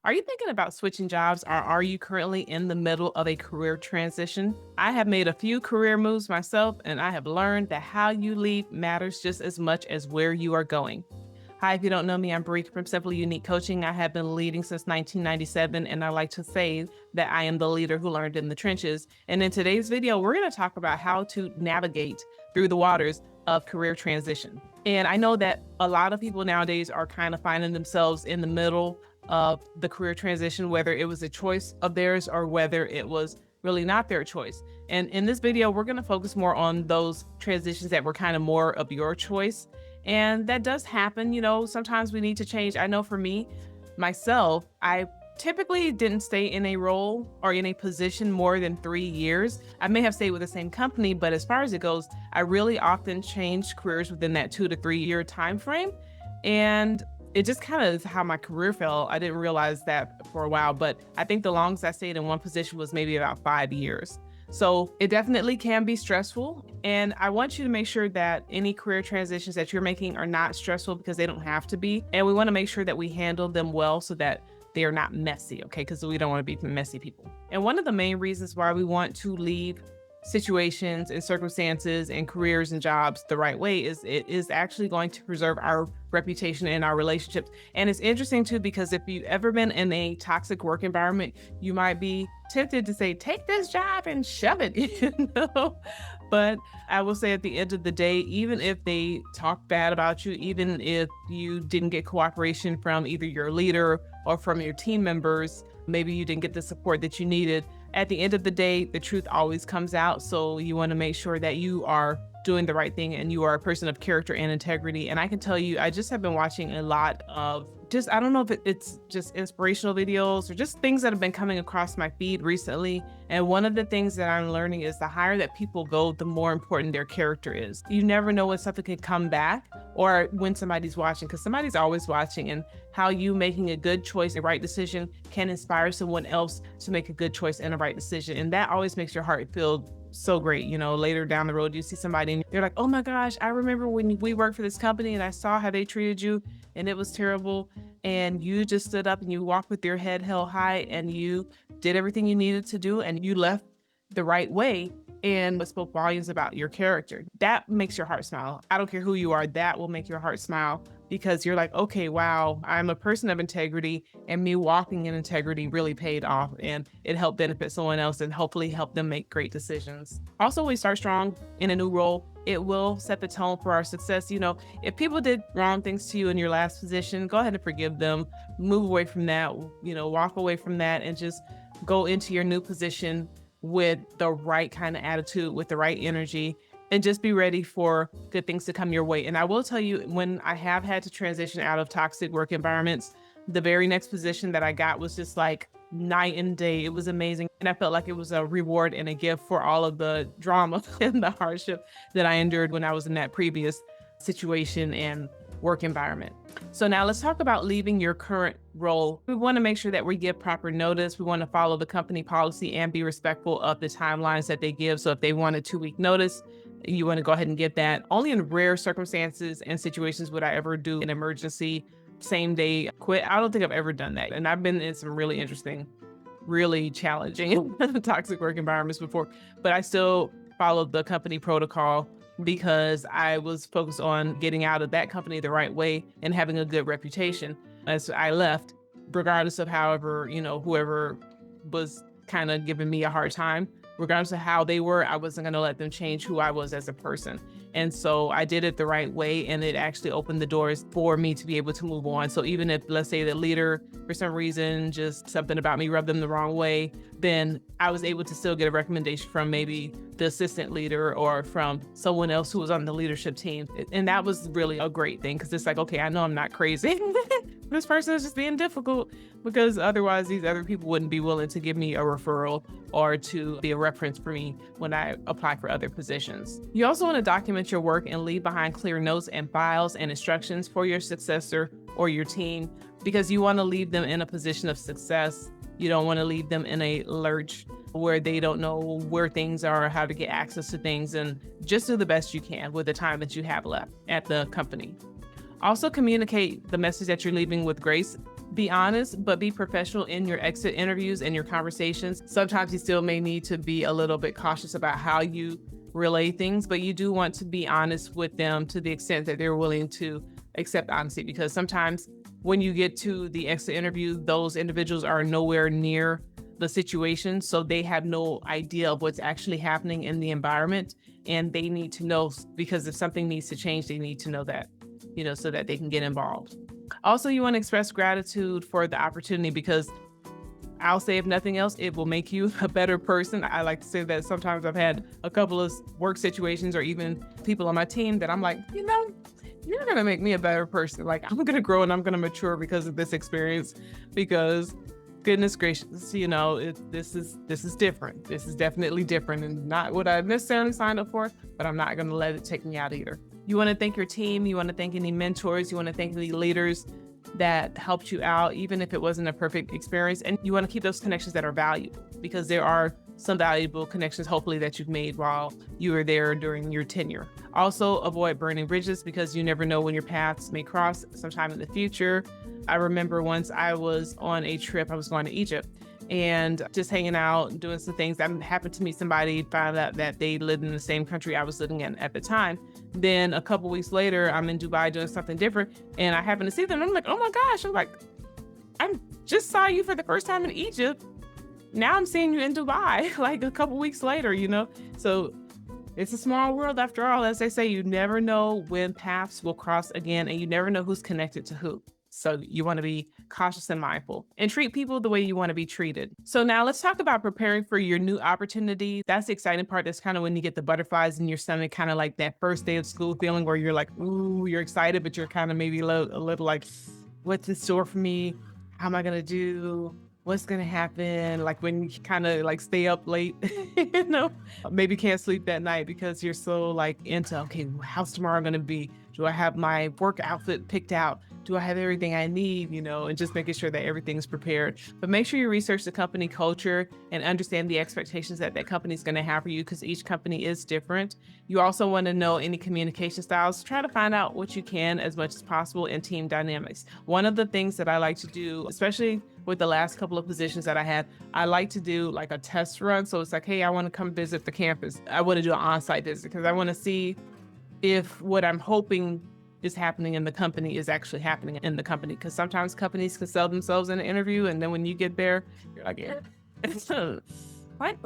Are you thinking about switching jobs or are you currently in the middle of a career transition? I have made a few career moves myself and I have learned that how you leave matters just as much as where you are going. Hi, if you don't know me, I'm Barika from Simply Unique Coaching. I have been leading since 1997, and I like to say that I am the leader who learned in the trenches. And in today's video, we're going to talk about how to navigate through the waters of career transition. And I know that a lot of people nowadays are kind of finding themselves in the middle of the career transition, whether it was a choice of theirs or whether it was really not their choice. And in this video, we're going to focus more on those transitions that were kind of more of your choice. And that does happen. Sometimes we need to change. I know for me, myself, I typically didn't stay in a role or in a position more than 3 years. I may have stayed with the same company, but as far as it goes, I really often changed careers within that 2 to 3 year time frame. And it just kind of is how my career felt. I didn't realize that for a while, but I think the longest I stayed in one position was maybe about 5 years. So it definitely can be stressful. And I want you to make sure that any career transitions that you're making are not stressful because they don't have to be. And we want to make sure that we handle them well so that they are not messy, okay? Because we don't want to be messy people. And one of the main reasons why we want to leave situations and circumstances and careers and jobs the right way is it is actually going to preserve our reputation and our relationships. And it's interesting too, because if you've ever been in a toxic work environment, you might be tempted to say, take this job and shove it, But I will say at the end of the day, even if they talk bad about you, even if you didn't get cooperation from either your leader or from your team members, maybe you didn't get the support that you needed, at the end of the day, the truth always comes out. So you want to make sure that you are doing the right thing and you are a person of character and integrity. And I can tell you, I just have been watching a lot of I don't know if it's just inspirational videos or just things that have been coming across my feed recently. And one of the things that I'm learning is the higher that people go, the more important their character is. You never know when something can come back or when somebody's watching, because somebody's always watching, and how you making a good choice, a right decision can inspire someone else to make a good choice and a right decision. And that always makes your heart feel so great. Later down the road, you see somebody and they're like, oh my gosh, I remember when we worked for this company and I saw how they treated you and it was terrible. And you just stood up and you walked with your head held high and you did everything you needed to do and you left the right way, and it spoke volumes about your character. That makes your heart smile. I don't care who you are, that will make your heart smile, because you're like, okay, wow, I'm a person of integrity, and me walking in integrity really paid off, and it helped benefit someone else and hopefully help them make great decisions. Also, we start strong in a new role. It will set the tone for our success. If people did wrong things to you in your last position, go ahead and forgive them, move away from that, walk away from that and just go into your new position with the right kind of attitude, with the right energy, and just be ready for good things to come your way. And I will tell you, when I have had to transition out of toxic work environments, the very next position that I got was just like night and day. It was amazing. And I felt like it was a reward and a gift for all of the drama and the hardship that I endured when I was in that previous situation and work environment. So now let's talk about leaving your current role. We want to make sure that we give proper notice. We want to follow the company policy and be respectful of the timelines that they give. So if they want a 2-week notice, you want to go ahead and get that. Only in rare circumstances and situations would I ever do an emergency same day quit. I don't think I've ever done that. And I've been in some really interesting, really challenging toxic work environments before, but I still followed the company protocol because I was focused on getting out of that company the right way and having a good reputation as I left, regardless of whoever was kind of giving me a hard time, regardless of how they were, I wasn't going to let them change who I was as a person. And so I did it the right way, and it actually opened the doors for me to be able to move on. So even if, let's say, the leader, for some reason, just something about me rubbed them the wrong way, then I was able to still get a recommendation from maybe the assistant leader or from someone else who was on the leadership team. And that was really a great thing, because it's like, okay, I know I'm not crazy. This person is just being difficult, because otherwise these other people wouldn't be willing to give me a referral or to be a reference for me when I apply for other positions. You also want to document your work and leave behind clear notes and files and instructions for your successor or your team, because you want to leave them in a position of success. You don't want to leave them in a lurch where they don't know where things are, or how to get access to things, and just do the best you can with the time that you have left at the company. Also communicate the message that you're leaving with grace. Be honest, but be professional in your exit interviews and your conversations. Sometimes you still may need to be a little bit cautious about how you relay things, but you do want to be honest with them to the extent that they're willing to accept honesty. Because sometimes when you get to the exit interview, those individuals are nowhere near the situation. So they have no idea of what's actually happening in the environment. And they need to know, because if something needs to change, they need to know that, so that they can get involved. Also, you want to express gratitude for the opportunity, because I'll say, if nothing else, it will make you a better person. I like to say that sometimes I've had a couple of work situations or even people on my team that I'm like, you're going to make me a better person. Like, I'm going to grow and I'm going to mature because of this experience, because goodness gracious, this is different. This is definitely different and not what I necessarily signed up for, but I'm not going to let it take me out either. You want to thank your team. You want to thank any mentors. You want to thank any leaders that helped you out, even if it wasn't a perfect experience. And you want to keep those connections that are valuable, because there are some valuable connections, hopefully, that you've made while you were there during your tenure. Also, avoid burning bridges, because you never know when your paths may cross sometime in the future. I remember once I was on a trip, I was going to Egypt, and just hanging out, doing some things. I happened to meet somebody, found out that they lived in the same country I was living in at the time. Then a couple weeks later, I'm in Dubai doing something different, and I happen to see them. I'm like, oh my gosh, I just saw you for the first time in Egypt. Now I'm seeing you in Dubai, like a couple weeks later, So it's a small world after all. As they say, you never know when paths will cross again, and you never know who's connected to who. So you want to be cautious and mindful and treat people the way you want to be treated. So now let's talk about preparing for your new opportunity. That's the exciting part. That's kind of when you get the butterflies in your stomach, kind of like that first day of school feeling where you're like, ooh, you're excited, but you're kind of maybe a little like, what's in store for me? How am I going to do? What's going to happen? Like when you kind of like stay up late, maybe can't sleep that night because you're so like into, okay, how's tomorrow going to be? Do I have my work outfit picked out? Do I have everything I need, and just making sure that everything's prepared. But make sure you research the company culture and understand the expectations that company is going to have for you, because each company is different. You also want to know any communication styles. Try to find out what you can as much as possible in team dynamics. One of the things that I like to do, especially with the last couple of positions that I had, I like to do like a test run. So it's like, hey, I want to come visit the campus. I want to do an on-site visit because I want to see if what I'm hoping is happening in the company is actually happening in the company. Because sometimes companies can sell themselves in an interview, and then when you get there, you're like, yeah, like,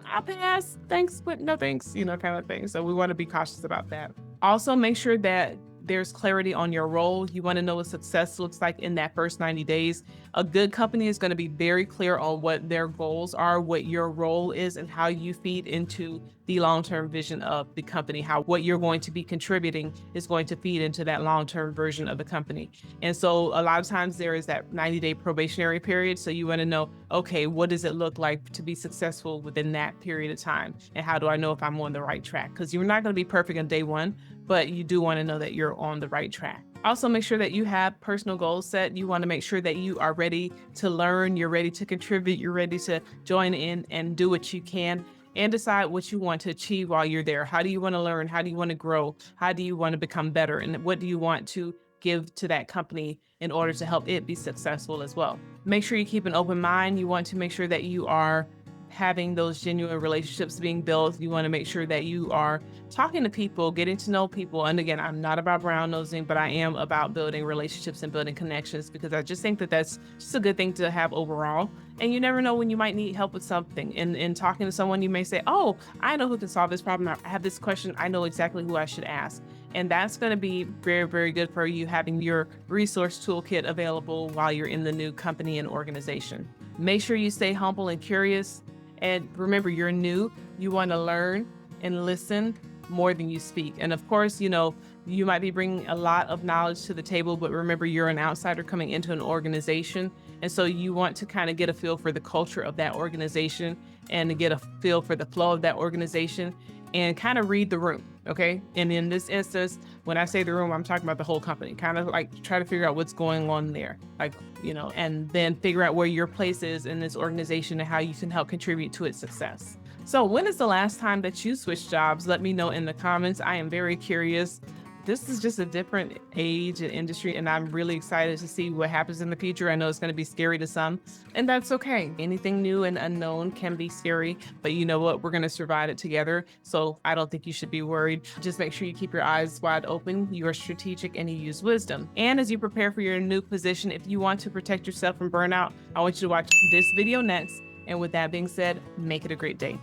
I'll pass, thanks, but no thanks, kind of thing. So we want to be cautious about that. Also, make sure that there's clarity on your role. You want to know what success looks like in that first 90 days. A good company is going to be very clear on what their goals are, what your role is, and how you feed into the long-term vision of the company, how what you're going to be contributing is going to feed into that long-term version of the company. And so a lot of times there is that 90-day probationary period. So you want to know, okay, what does it look like to be successful within that period of time? And how do I know if I'm on the right track? Because you're not going to be perfect on day one, but you do want to know that you're on the right track. Also, make sure that you have personal goals set. You want to make sure that you are ready to learn, you're ready to contribute, you're ready to join in and do what you can, and decide what you want to achieve while you're there. How do you want to learn? How do you want to grow? How do you want to become better? And what do you want to give to that company in order to help it be successful as well? Make sure you keep an open mind. You want to make sure that you are having those genuine relationships being built. You want to make sure that you are talking to people, getting to know people. And again, I'm not about brown nosing, but I am about building relationships and building connections, because I just think that that's just a good thing to have overall. And you never know when you might need help with something. In talking to someone, you may say, oh, I know who can solve this problem. I have this question. I know exactly who I should ask. And that's going to be very, very good for you having your resource toolkit available while you're in the new company and organization. Make sure you stay humble and curious. And remember, you're new. You want to learn and listen more than you speak. And of course, you might be bringing a lot of knowledge to the table, but remember, you're an outsider coming into an organization. And so you want to kind of get a feel for the culture of that organization and to get a feel for the flow of that organization and kind of read the room. Okay. And in this instance, when I say the room, I'm talking about the whole company, kind of like try to figure out what's going on there, and then figure out where your place is in this organization and how you can help contribute to its success. So when is the last time that you switched jobs? Let me know in the comments. I am very curious This is just a different age and industry, and I'm really excited to see what happens in the future. I know it's going to be scary to some, and that's okay. Anything new and unknown can be scary, but you know what? We're going to survive it together. So I don't think you should be worried. Just make sure you keep your eyes wide open, you are strategic, and you use wisdom. And as you prepare for your new position, if you want to protect yourself from burnout, I want you to watch this video next. And with that being said, make it a great day.